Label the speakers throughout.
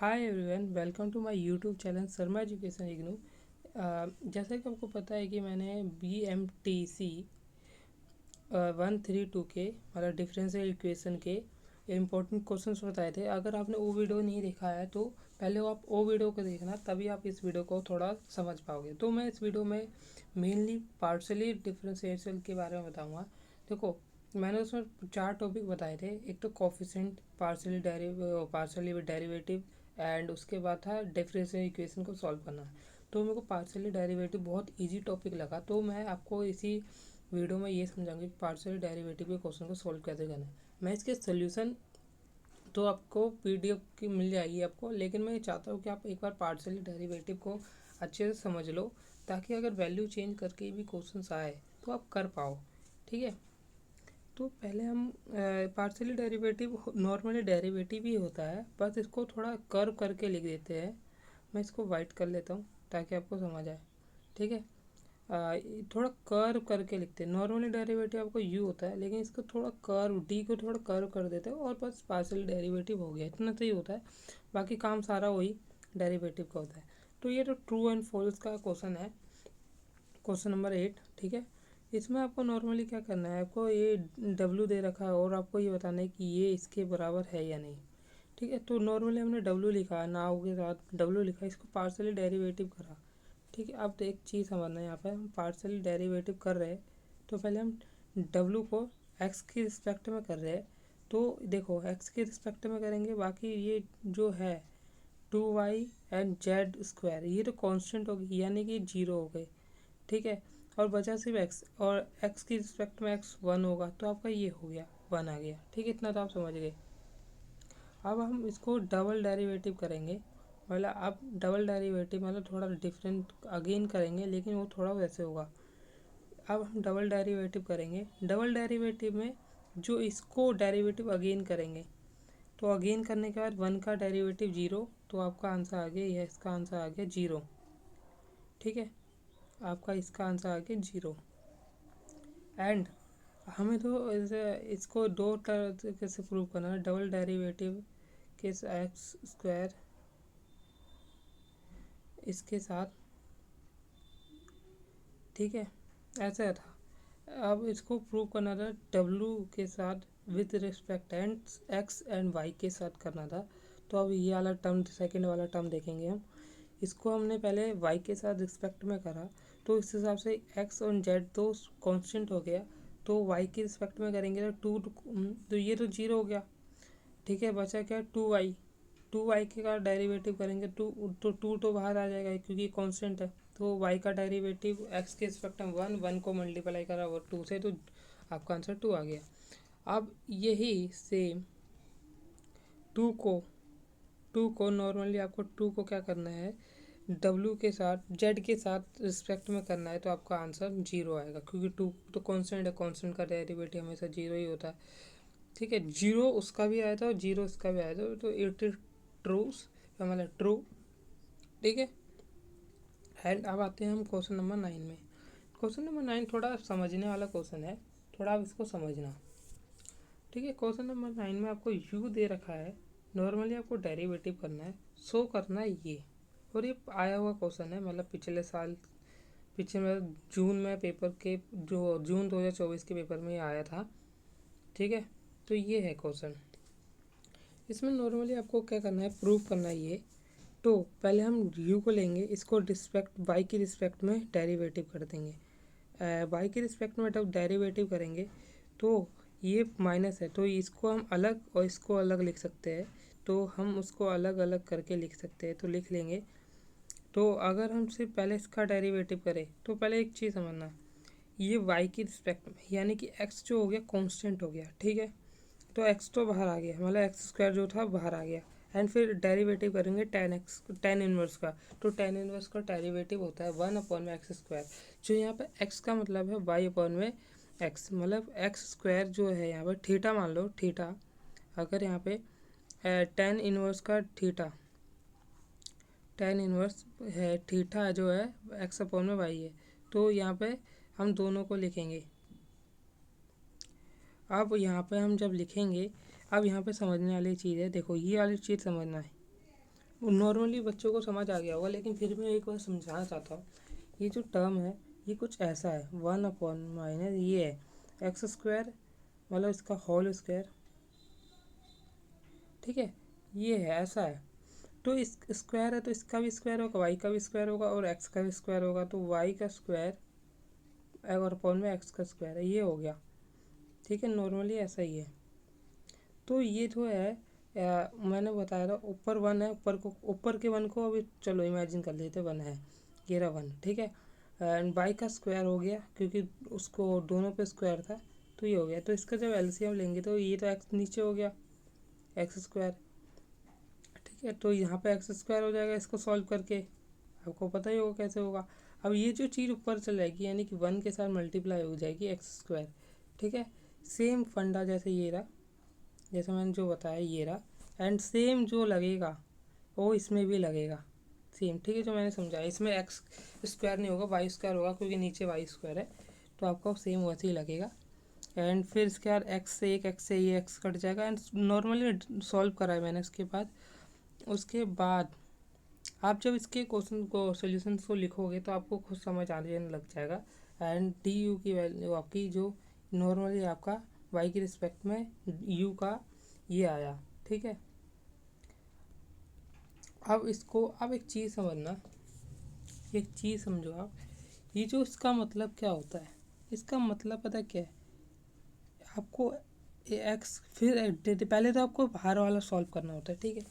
Speaker 1: Hi everyone, welcome to my YouTube channel Sharma education IGNOU. जैसा कि आपको पता है कि मैंने BMTC 132 के मतलब डिफरेंशियल इक्वेशन के इम्पोर्टेंट क्वेश्चंस बताए थे। अगर आपने वो वीडियो नहीं देखा है तो पहले आप वो वीडियो को देखना, तभी आप इस वीडियो को थोड़ा समझ पाओगे। तो मैं इस वीडियो में मेनली पार्शियली डिफरेंशियल के बारे में बताऊँगा। देखो, मैंने उसमें 4 टॉपिक बताए थे। एक तो कोफिशिएंट, पार्शियली डेरिवेटिव एंड उसके बाद था डिफरेंशियल इक्वेशन को सॉल्व करना। तो मेरे को पार्शियली डेरिवेटिव बहुत इजी टॉपिक लगा, तो मैं आपको इसी वीडियो में ये समझाऊंगी कि पार्शियल डेरिवेटिव के क्वेश्चन को सॉल्व कैसे करना है। मैं इसके सोल्यूशन तो आपको PDF की मिल जाएगी आपको, लेकिन मैं ये चाहता हूँ कि आप एक बार पार्शियल डेरिवेटिव को अच्छे से समझ लो, ताकि अगर वैल्यू चेंज करके भी क्वेश्चंस आए तो आप कर पाओ। ठीक है, तो पहले हम पार्शियली डेरिवेटिव नॉर्मली डेरिवेटिव ही होता है, बस इसको थोड़ा कर्व करके लिख देते हैं। मैं इसको वाइट कर लेता हूँ ताकि आपको समझ आए। ठीक है, थोड़ा कर्व करके लिखते हैं। नॉर्मली डेरिवेटिव आपको यू होता है, लेकिन इसको थोड़ा कर्व, डी को थोड़ा कर्व कर देते हैं और बस पार्शियल डेरिवेटिव हो गया। इतना तो ही होता है, बाकी काम सारा वही डेरिवेटिव का होता है। तो ये तो ट्रू एंड फॉल्स का क्वेश्चन है, क्वेश्चन नंबर 8। ठीक है, इसमें आपको नॉर्मली क्या करना है, आपको ये W दे रखा है और आपको ये बताना है कि ये इसके बराबर है या नहीं। ठीक है, तो नॉर्मली हमने W लिखा है, नाउ के साथ W लिखा है, इसको पार्शियली डेरिवेटिव करा। ठीक है, अब तो एक चीज़ समझना है, यहाँ पे हम पार्शियल डेरिवेटिव कर रहे हैं तो पहले हम W को x की रिस्पेक्ट में कर रहे हैं। तो देखो, x के रिस्पेक्ट में करेंगे, बाकी ये जो है 2y एंड जेड स्क्वायर ये तो कांस्टेंट होगी, यानी कि 0 हो गए। ठीक है, और बचा सिर्फ x, और x की रिस्पेक्ट में x 1 होगा, तो आपका ये हो गया 1 आ गया। ठीक है, इतना तो आप समझ गए। अब हम इसको डबल डेरिवेटिव करेंगे, मतलब अब डबल डेरिवेटिव मतलब थोड़ा डिफरेंट अगेन करेंगे, लेकिन वो थोड़ा वैसे होगा। अब हम डबल डेरिवेटिव करेंगे, डबल डेरिवेटिव में जो इसको डेरिवेटिव अगेन करेंगे, तो अगेन करने के बाद 1 का डेरिवेटिव 0, तो आपका आंसर आ गया, यह इसका आंसर आ गया 0। ठीक है, आपका इसका आंसर आ गया 0। एंड हमें तो इसको दो तरीके से प्रूव करना है। डबल डेरिवेटिव के एक्स स्क्वायर इसके साथ, ठीक है, ऐसा था। अब इसको प्रूव करना था W के साथ with respect and x and y के साथ करना था। तो अब ये वाला टर्म, सेकंड वाला टर्म देखेंगे हम। इसको हमने पहले y के साथ रिस्पेक्ट में करा, तो इस हिसाब से x और z तो कांस्टेंट हो गया, तो y की रिस्पेक्ट में करेंगे तो 2, तो ये तो 0 हो गया। ठीक है, बचा क्या 2y, 2y के का डेरिवेटिव करेंगे, तो 2 तो बाहर आ जाएगा क्योंकि कांस्टेंट है। तो y का डेरिवेटिव x के रिस्पेक्ट में 1 को मल्टीप्लाई करा और 2 से, तो आपका आंसर 2 आ गया। अब यही सेम 2 को 2 को नॉर्मली आपको 2 को क्या करना है, W के साथ Z के साथ रिस्पेक्ट में करना है, तो आपका आंसर 0 आएगा, क्योंकि 2 तो कांस्टेंट है, कांस्टेंट का डेरिवेटिव हमेशा 0 ही होता है। ठीक है, 0 उसका भी आया था और 0 इसका भी आया था, तो इट इज ट्रूस, मतलब ट्रू। ठीक है, एंड अब आते हैं हम क्वेश्चन नंबर 9 में। क्वेश्चन नंबर 9 थोड़ा समझने वाला क्वेश्चन है, थोड़ा आप इसको समझना। ठीक है, क्वेश्चन नंबर 9 में आपको u दे रखा है, नॉर्मली आपको डेरिवेटिव करना है, शो करना है ये। और ये आया हुआ क्वेश्चन है, मतलब पिछले साल, पिछले मतलब जून में पेपर के, जो जून 2024 के पेपर में ये आया था। ठीक है, तो ये है क्वेश्चन। इसमें नॉर्मली आपको क्या करना है, प्रूव करना है ये। तो पहले हम u को लेंगे, इसको रिस्पेक्ट y की रिस्पेक्ट में डेरिवेटिव कर देंगे। y की रिस्पेक्ट में जब डेरिवेटिव करेंगे तो ये माइनस है, तो इसको हम अलग और इसको अलग लिख सकते हैं, तो हम उसको अलग अलग करके लिख सकते हैं, तो लिख लेंगे। तो अगर हम सिर्फ पहले इसका डेरिवेटिव करें, तो पहले एक चीज़ समझना, ये y की रिस्पेक्ट में, यानी कि x जो हो गया कांस्टेंट हो गया। ठीक है, तो x तो बाहर आ गया, मतलब एक्स स्क्वायर जो था बाहर आ गया। एंड फिर डेरिवेटिव करेंगे tan इनवर्स का, तो tan इनवर्स का डेरिवेटिव होता है 1/x²। जो यहाँ पे x का मतलब है y/x, मतलब x स्क्वायर जो है यहाँ पर थीटा, मान लो थीटा, अगर यहाँ पे tan इनवर्स का थीटा, tan इनवर्स है थीटा जो है x/y है, तो यहाँ पे हम दोनों को लिखेंगे। अब यहाँ पे हम जब लिखेंगे, अब यहाँ पे समझने वाली चीज़ है, देखो ये वाली चीज़ समझना है, नॉर्मली बच्चों को समझ आ गया होगा, लेकिन फिर भी एक बार समझाना चाहता हूँ। ये जो टर्म है ये कुछ ऐसा है, 1/- ये है एक्स स्क्वायर, मतलब इसका होल स्क्वायर, ठीक है। ये है, ऐसा है। तो इस स्क्वायर है तो इसका भी स्क्वायर होगा, वाई का भी स्क्वायर होगा और एक्स का भी स्क्वायर होगा, तो वाई का स्क्वायर और अपॉन में एक्स का स्क्वायर है, ये हो गया, ठीक है। नॉर्मली ऐसा ही है। तो ये जो है मैंने बताया था ऊपर वन है, ऊपर के वन को अभी चलो इमेजिन कर लेते, वन है, ये रहा वन, ठीक है। एंड बाई का स्क्वायर हो गया क्योंकि उसको दोनों पे स्क्वायर था, तो ये हो गया। तो इसका जब एलसीएम लेंगे तो ये तो एक्स नीचे हो गया, एक्स स्क्वायर, ठीक है। तो यहाँ पे एक्स स्क्वायर हो जाएगा इसको सॉल्व करके, आपको पता ही होगा कैसे होगा। अब ये जो चीज़ ऊपर चल जाएगी यानी कि वन के साथ मल्टीप्लाई हो जाएगी एक्स स्क्वायर, ठीक है। सेम फंडा जैसे ये रहा, जैसे मैंने जो बताया ये रहा, एंड सेम जो लगेगा वो इसमें भी लगेगा सेम, ठीक है। जो मैंने समझाया इसमें एक्स स्क्वायर नहीं होगा, वाई स्क्वायर होगा क्योंकि नीचे वाई स्क्वायर है, तो आपको सेम वैसे ही लगेगा। एंड फिर इसके बाद एक्स से ये एक्स कट जाएगा, एंड नॉर्मली सॉल्व करा है मैंने। उसके बाद आप जब इसके क्वेश्चन को सोल्यूशन को लिखोगे तो आपको खुद समझ आने लग जाएगा। एंड डी यू की वैल्यू आपकी जो नॉर्मली आपका वाई की रिस्पेक्ट में यू का ये आया, ठीक है। अब एक चीज़ समझना, एक चीज़ समझो आप, ये जो इसका मतलब क्या होता है, इसका मतलब पता क्या है आपको, एक्स फिर पहले तो आपको बाहर वाला सॉल्व करना होता है, ठीक है।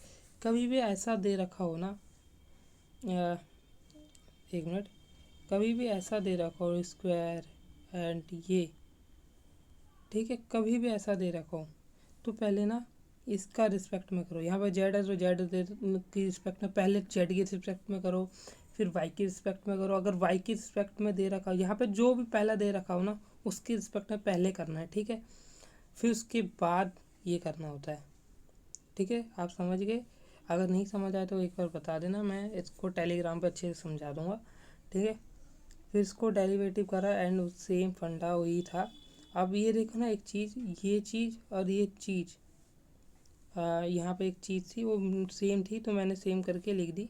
Speaker 1: कभी भी ऐसा दे रखा हो ना, एक मिनट, कभी भी ऐसा दे रखा हो स्क्वायर एंड ये, ठीक है, कभी भी ऐसा दे रखा हो तो पहले ना इसका रिस्पेक्ट में करो। यहाँ पर जेड है तो जेड की रिस्पेक्ट में, पहले जेड की रिस्पेक्ट में करो, फिर वाई की रिस्पेक्ट में करो। अगर वाई की रिस्पेक्ट में दे रखा हो, यहाँ पे जो भी पहला दे रखा हो ना उसकी रिस्पेक्ट में पहले करना है, ठीक है। फिर उसके बाद ये करना होता है, ठीक है। आप समझ गए? अगर नहीं समझ आए तो एक बार बता देना, मैं इसको टेलीग्राम पे अच्छे से समझा दूँगा, ठीक है। फिर इसको डेरिवेटिव करा एंड सेम फंडा वही था। अब ये देखो ना, एक चीज़, ये चीज़ और ये चीज़, यहाँ पे एक चीज़ थी वो सेम थी तो मैंने सेम करके लिख दी।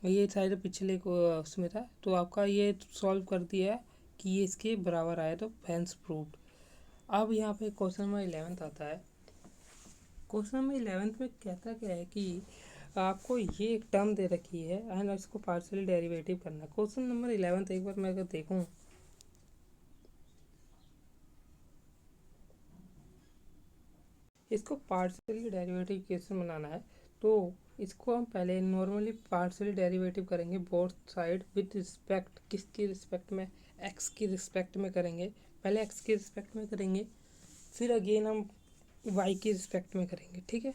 Speaker 1: ये शायद पिछले को उसमें था, तो आपका ये सॉल्व कर दिया कि ये इसके बराबर आया, तो हेंस प्रूव्ड। अब यहाँ पे क्वेश्चन नंबर 11 आता है। क्वेश्चन नंबर 11 में कहता क्या है कि आपको ये एक टर्म दे रखी है एंड इसको पार्शियली डेरिवेटिव करना है। क्वेश्चन नंबर 11 एक बार मैं अगर देखूँ, इसको पार्शियली डेरिवेटिव क्वेश्चन बनाना है, तो इसको हम पहले नॉर्मली पार्शियली डेरिवेटिव करेंगे बोथ साइड विद रिस्पेक्ट, किसकी रिस्पेक्ट में, एक्स की रिस्पेक्ट में करेंगे। पहले एक्स की रिस्पेक्ट में करेंगे, फिर अगेन हम वाई की रिस्पेक्ट में करेंगे, ठीक है।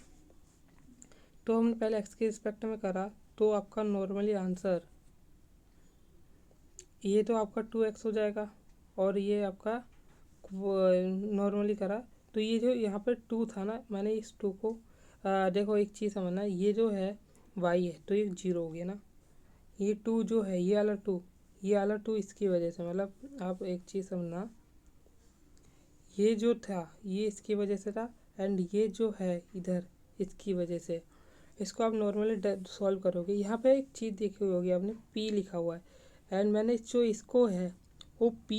Speaker 1: तो हमने पहले एक्स की रिस्पेक्ट में करा तो आपका नॉर्मली आंसर ये तो आपका 2x हो जाएगा, और ये आपका नॉर्मली करा तो ये जो यहाँ पर 2 था ना, मैंने इस 2 को देखो एक चीज़ समझना, ये जो है y है तो ये 0 हो गया ना। ये 2 जो है, ये वाला 2, ये वाला 2 इसकी वजह से, मतलब आप एक चीज़ समझना, ये जो था ये इसकी वजह से था, एंड ये जो है इधर इसकी वजह से। इसको आप नॉर्मली सॉल्व करोगे, यहाँ पे एक चीज़ देखी हुई होगी आपने, p लिखा हुआ है, एंड मैंने जो इसको है वो p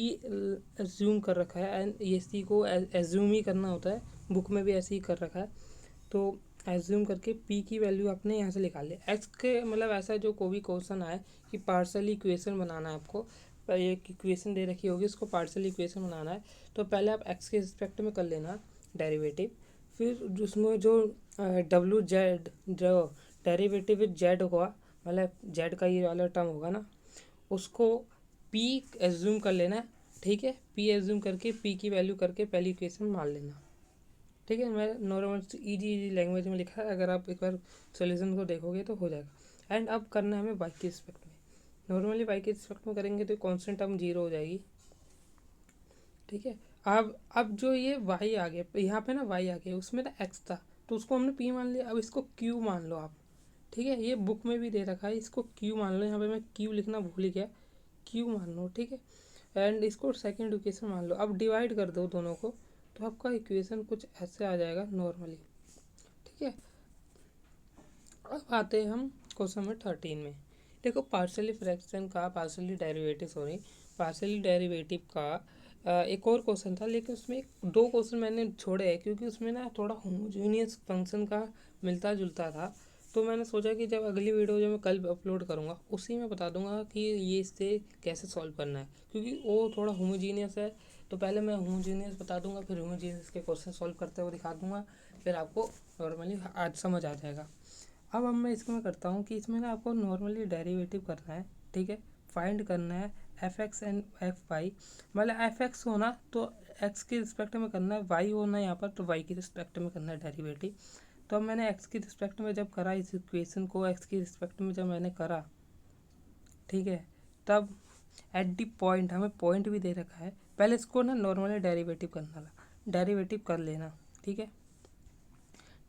Speaker 1: एज्यूम कर रखा है, एंड इसी को एज्यूम ही करना होता है, बुक में भी ऐसे ही कर रखा है। तो एज्यूम करके p की वैल्यू आपने यहाँ से निकाल लिया। x के मतलब ऐसा जो कोई भी क्वेश्चन आए कि पार्शियल इक्वेशन बनाना है आपको, एक इक्वेशन दे रखी होगी उसको पार्शियल इक्वेशन बनाना है, तो पहले आप x के रिस्पेक्ट में कर लेना डेरिवेटिव, फिर उसमें जो डब्लू जेड जो डेरिवेटिव विद जेड होगा, मतलब जेड का ये वाला टर्म होगा ना, उसको p एज्यूम कर लेना, ठीक है। p एज्यूम करके p की वैल्यू करके पहली इक्वेशन मान लेना, ठीक है। मैं नॉर्मल इजी लैंग्वेज में लिखा है, अगर आप एक बार सोल्यूशन को देखोगे तो हो जाएगा। एंड अब करना है हमें वाई के रिस्पेक्ट में, नॉर्मली वाई के रिस्पेक्ट में करेंगे तो कॉन्स्टेंट टर्म 0 हो जाएगी, ठीक है। अब जो ये y आ गया, यहाँ पे ना y आ गया, उसमें ना x था तो उसको हमने p मान लिया, अब इसको q मान लो आप, ठीक है। ये बुक में भी दे रखा है, इसको q मान लो, यहाँ पे मैं q लिखना भूल गया, q मान लो, ठीक है। एंड इसको सेकंड इक्वेशन मान लो, अब डिवाइड कर दो दोनों को तो आपका इक्वेशन कुछ ऐसे आ जाएगा नॉर्मली, ठीक है। अब आते हैं हम क्वेश्चन नंबर 13 में देखो, पार्शियली फ्रैक्शन का पार्शियली डेरिवेटिव का एक और क्वेश्चन था, लेकिन उसमें दो क्वेश्चन मैंने छोड़े हैं क्योंकि उसमें ना थोड़ा होमोजीनियस फंक्शन का मिलता जुलता था। तो मैंने सोचा कि जब अगली वीडियो जो मैं कल अपलोड करूँगा उसी में बता दूंगा कि ये इससे कैसे सॉल्व करना है, क्योंकि वो थोड़ा होमोजीनियस है। तो पहले मैं होमोजीनियस बता दूंगा, फिर होमोजीनियस के क्वेश्चन सॉल्व करते हुए दिखा दूंगा, फिर आपको नॉर्मली आज समझ आ जाएगा। अब मैं इसमें करता हूँ कि इसमें ना आपको नॉर्मली डेरिवेटिव करना है, ठीक है। फाइंड करना है F X and F Y, मतलब एफ एक्स होना तो एक्स के रिस्पेक्ट में करना है, वाई होना यहाँ पर तो वाई के रिस्पेक्ट में करना है डेरिवेटिव। तो अब मैंने एक्स की रिस्पेक्ट में जब करा, इस इक्वेशन को एक्स की रिस्पेक्ट में जब मैंने करा, ठीक है, तब एट दी पॉइंट, हमें पॉइंट भी दे रखा है, पहले इसको ना नॉर्मली डेरिवेटिव करना, डेरिवेटिव कर लेना, ठीक है।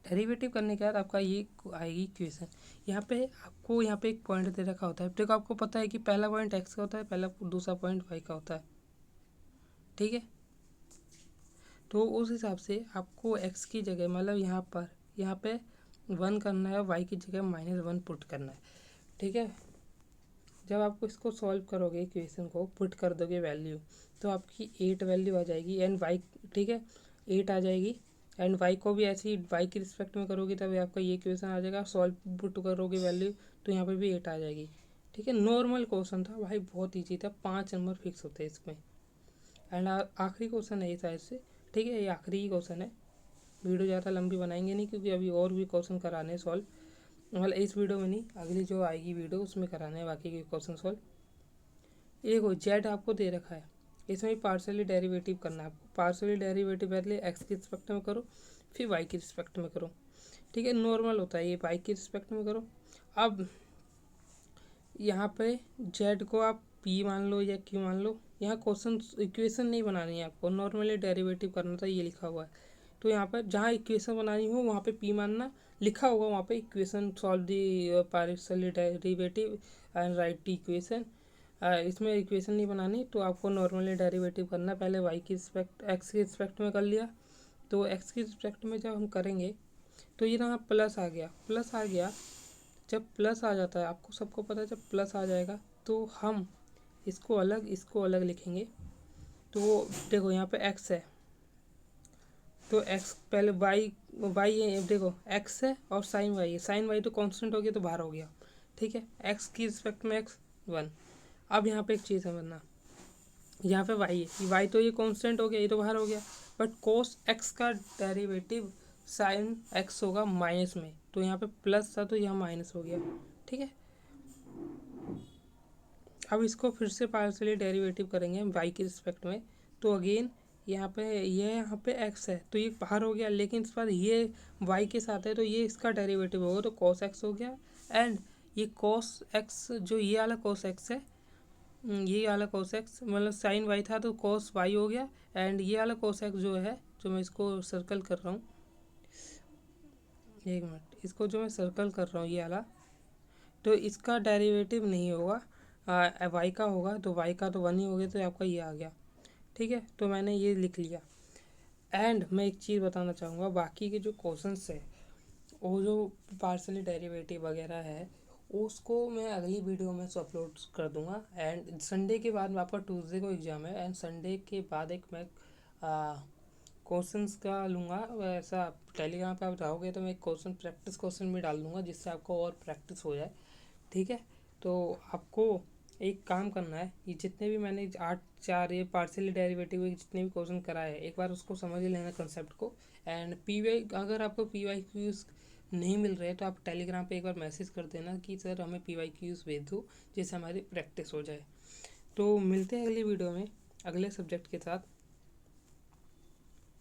Speaker 1: डेरिवेटिव करने के बाद आपका ये आएगी इक्वेशन। यहाँ पे आपको यहाँ पे एक पॉइंट दे रखा होता है, देखो आपको पता है कि पहला पॉइंट एक्स का होता है, पहला दूसरा पॉइंट वाई का होता है, ठीक है। तो उस हिसाब से आपको एक्स की जगह, मतलब यहाँ पे 1 करना है, वाई की जगह -1 पुट करना है, ठीक है। जब आपको इसको सॉल्व करोगे, इक्वेशन को पुट कर दोगे वैल्यू, तो आपकी 8 वैल्यू आ जाएगी एंड वाई, ठीक है, 8 आ जाएगी। एंड वाई को भी ऐसे ही वाई की रिस्पेक्ट में करोगे तभी आपका ये इक्वेशन आ जाएगा। सॉल्व पुट करोगे वैल्यू तो यहाँ पे भी 8 आ जाएगी, ठीक है। नॉर्मल क्वेश्चन था भाई, बहुत ईजी था, 5 नंबर फिक्स होते हैं इसमें। एंड आखिरी क्वेश्चन है ये शायद से, ठीक है, ये आखिरी ही क्वेश्चन है। वीडियो ज़्यादा लंबी बनाएंगे नहीं क्योंकि अभी और भी क्वेश्चन कराने सॉल्व, मतलब इस वीडियो में नहीं, अगली जो आएगी वीडियो उसमें कराने हैं बाकी के क्वेश्चन सॉल्व। एक जेड आपको दे रखा है, इसमें पार्शियली डेरिवेटिव करना है आपको। पार्शियली डेरिवेटिव पहले एक्स की रिस्पेक्ट में करो, फिर वाई की रिस्पेक्ट में करो, ठीक है। नॉर्मल होता है ये, वाई की रिस्पेक्ट में करो। अब यहाँ पे जेड को आप पी मान लो या क्यू मान लो, यहाँ क्वेश्चन इक्वेशन नहीं बनानी है आपको, नॉर्मली डेरिवेटिव करना था, ये लिखा हुआ है। तो यहाँ पर जहाँ इक्वेशन बनानी हो वहाँ पे पी मानना, लिखा होगा वहाँ पे equation solve the partially derivative and right the equation. इसमें इक्वेशन नहीं बनानी, तो आपको नॉर्मली डेरिवेटिव करना, पहले वाई की रिस्पेक्ट एक्स की रिस्पेक्ट में कर लिया। तो एक्स की रिस्पेक्ट में जब हम करेंगे तो ये ना प्लस आ गया। जब प्लस आ जाता है, आपको सबको पता है, जब प्लस आ जाएगा तो हम इसको अलग लिखेंगे। तो देखो यहाँ पे एक्स है, तो एक्स पहले वाई है, देखो एक्स है और साइन वाई है, साइन वाई तो कांस्टेंट हो गया तो बाहर हो गया, ठीक है। एक्स की रिस्पेक्ट में एक्स 1। अब यहाँ पे एक चीज़ समझना, यहाँ पे वाई है, वाई तो ये कांस्टेंट हो गया, ये तो बाहर हो गया, बट कोस एक्स का डेरिवेटिव साइन एक्स होगा माइनस में, तो यहाँ पे प्लस था तो यहाँ माइनस हो गया, ठीक है। अब इसको फिर से पार्शियली डेरिवेटिव करेंगे हम वाई के रिस्पेक्ट में, तो अगेन यहाँ पे एक्स है तो ये बाहर हो गया, लेकिन इस बार ये वाई के साथ है तो ये इसका डेरिवेटिव होगा, तो कॉस एक्स हो गया। एंड ये कॉस एक्स, जो ये वाला कॉस एक्स है, ये वाला कॉस एक्स मतलब साइन वाई था तो कॉस वाई हो गया। एंड ये वाला कॉस एक्स जो है, जो मैं इसको सर्कल कर रहा हूँ, एक मिनट, इसको जो मैं सर्कल कर रहा हूँ ये वाला, तो इसका डेरिवेटिव नहीं होगा, वाई का होगा, तो वाई का तो 1 ही हो गया, तो आपका ये आ गया, ठीक है। तो मैंने ये लिख लिया। एंड मैं एक चीज़ बताना चाहूँगा, बाकी के जो क्वेश्चंस है वो जो पार्शियली डेरिवेटिव वगैरह है उसको मैं अगली वीडियो में से अपलोड कर दूंगा। एंड संडे के बाद आपका ट्यूसडे को एग्ज़ाम है, एंड संडे के बाद एक मैं क्वेश्चंस का लूँगा, वैसा टेलीग्राम पे आप रहोगे तो मैं एक क्वेश्चन प्रैक्टिस क्वेश्चन भी डाल दूँगा जिससे आपको और प्रैक्टिस हो जाए, ठीक है। तो आपको एक काम करना है, ये जितने भी मैंने 8 4 ये पार्शियली डेरिवेटिव जितने भी क्वेश्चन कराए हैं, एक बार उसको समझ ही लेना कंसेप्ट को। एंड पी वाई, अगर आपको पी वाई क्यूज़ नहीं मिल रहे तो आप टेलीग्राम पे एक बार मैसेज कर देना कि सर हमें पी वाई क्यूज़ भेज दो, जिससे हमारी प्रैक्टिस हो जाए। तो मिलते हैं अगली वीडियो में अगले सब्जेक्ट के साथ।